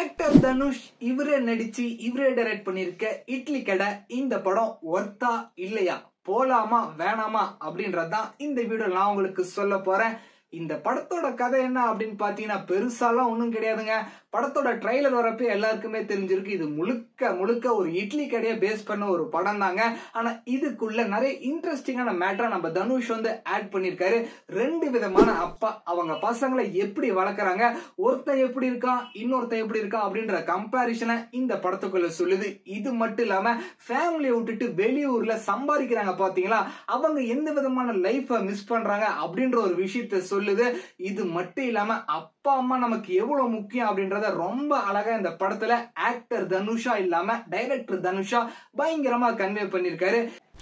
Director Dhanush இவரே நடிச்சு இவரே டைரக்ட் பண்ணிருக்க இட்லி கடை இந்த படம் ஒர்த்தா இல்லையா, போலாமா வேணாமா அப்படின்றதான் இந்த வீடியோ நான் உங்களுக்கு சொல்ல போறேன். இந்த படத்தோட கதை என்ன அப்படின்னு பாத்தீங்கன்னா பெருசாலாம் ஒண்ணும் கிடையாதுங்க. படத்தோட ட்ரைலர் வரப்ப எல்லாருக்குமே தெரிஞ்சிருக்கு இது முழுக்க முழுக்க ஒரு இட்லி கடையை பேஸ் பண்ண ஒரு படம் தாங்க. ஆனா இதுக்குள்ள நிறைய இன்ட்ரெஸ்டிங்கான மேட்டரை நம்ம தனுஷ் ஆட் பண்ணிருக்காரு. ரெண்டு விதமான அப்பா அவங்க பசங்களை எப்படி வளர்க்கறாங்க, ஒருத்தன் எப்படி இருக்கான் இன்னொருத்தன் எப்படி இருக்கான் அப்படின்ற கம்பாரிசனை இந்த படத்துக்குள்ள சொல்லுது. இது மட்டும் இல்லாம ஃபேமிலியை விட்டுட்டு வெளியூர்ல சம்பாதிக்கிறாங்க பாத்தீங்களா, அவங்க எந்த விதமான லைஃப மிஸ் பண்றாங்க அப்படின்ற ஒரு விஷயத்த சொல்லுது. இது மட்டும் இல்லாம அப்பா அம்மா நமக்கு எவ்வளவு முக்கியம் அப்படின்றத ரொம்ப அழகா இந்த படத்துல ஆக்டர் தனுஷா இல்லாம டைரக்டர் தனுஷா பயங்கரமா கன்வே பண்ணிருக்காரு.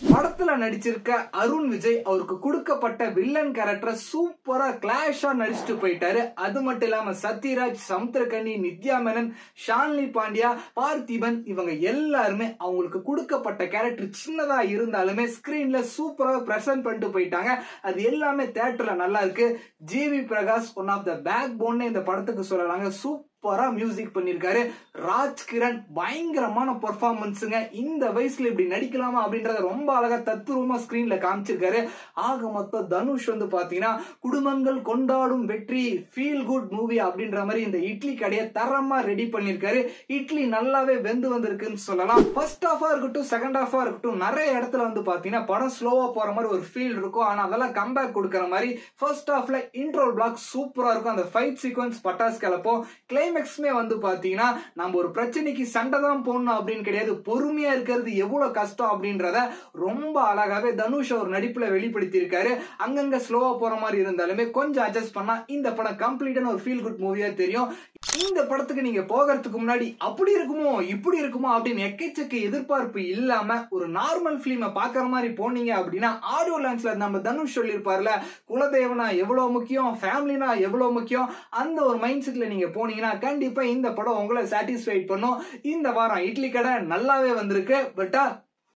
படத்துல நடிச்சிருக்க அருண் விஜய் அவருக்கு கொடுக்கப்பட்ட வில்லன் கேரக்டரை சூப்பரா கிளாஷா நடிச்சுட்டு போயிட்டாரு. அது மட்டும் இல்லாம சத்யராஜ், சமுத்திரகனி, நித்யா மேனன், ஷாலினி பாண்டியா, பார்த்திபன் இவங்க எல்லாருமே அவங்களுக்கு கொடுக்கப்பட்ட கேரக்டர் சின்னதா இருந்தாலுமே ஸ்கிரீன்ல சூப்பரா பிரசன்ட் பண்ணிட்டு போயிட்டாங்க. அது எல்லாமே தியேட்டர்ல நல்லா இருக்கு. GV Prakash one of the backbone இந்த படத்துக்கு சொல்லலாங்க. சூப்பரா மியூசிக் பண்ணிருக்காரு. ராஜ்கிரண் பயங்கரமான பெர்ஃபார்மன்ஸுங்க. இந்த வயசுல இப்படி நடிக்கலாமா அப்படின்றத ரொம்ப அழகா தத்துரூபமா ஸ்கிரீன்ல காமிச்சிருக்காரு. ஆக மொத்தம் தனுஷ் பாத்தீங்கன்னா குடும்பங்கள் கொண்டாடும் வெற்றி ஃபீல் குட் மூவி அப்படின்ற மாதிரி இந்த இட்லி கடையை தரமா ரெடி பண்ணிருக்காரு. இட்லி நல்லாவே வெந்து வந்திருக்குன்னு சொல்லலாம். ஃபர்ஸ்ட் ஹாஃபா இருக்கட்டும் செகண்ட் ஹாஃபா இருக்கட்டும் நிறைய இடத்துல பாத்தீங்கன்னா படம் ஸ்லோவா போற மாதிரி ஒரு ஃபீல் இருக்கும். ஆனா அதெல்லாம் கம்பேக் கொடுக்கற மாதிரி ஃபர்ஸ்ட் ஹாஃப்ல இன்ட்ரோ பிளாக் சூப்பரா இருக்கும். அந்த ஃபைட் சீக்வன்ஸ் பட்டாஸ் கலப்போம். கிளைமேக்ஸ்மே பாத்தீங்கன்னா நம்ம ஒரு பிரச்சனைக்கு சண்டை தான் போடணும் அப்படின்னு கிடையாது, பொறுமையா இருக்கிறது எவ்வளவு கஷ்டம் அப்படின்றத ரொம்ப அழகாவே தனுஷ் ஒரு நடிப்புல வெளிப்படுத்தி இருக்காரு. அங்கங்க ஸ்லோவா போற மாதிரி இருந்தாலுமே கொஞ்சம் அட்ஜஸ்ட் பண்ணா இந்த படம் கம்ப்ளீட்டான ஒரு ஃபீல் குட் மூவியா தெரியும். இந்த படத்துக்கு நீங்க போகிறதுக்கு முன்னாடி அப்படி இருக்குமோ இப்படி இருக்குமோ அப்படின்னு எக்கச்சக்க எதிர்பார்ப்பு இல்லாம ஒரு நார்மல் பிலிமை பாக்குற மாதிரி போனீங்க அப்படின்னா ஆடியோ லான்ச்ல நம்ம தனுஷ் சொல்லியிருப்பார்ல, குலதெய்வனா எவ்வளவு முக்கியம், ஃபேமிலினா எவ்வளவு முக்கியம், அந்த ஒரு மைண்ட் செட்ல நீங்க போனீங்கன்னா கண்டிப்பா இந்த படம் உங்களை சாட்டிஸ்ஃபைட் பண்ணும். இந்த வாரம் இட்லி கடை நல்லாவே வந்திருக்கு. பட்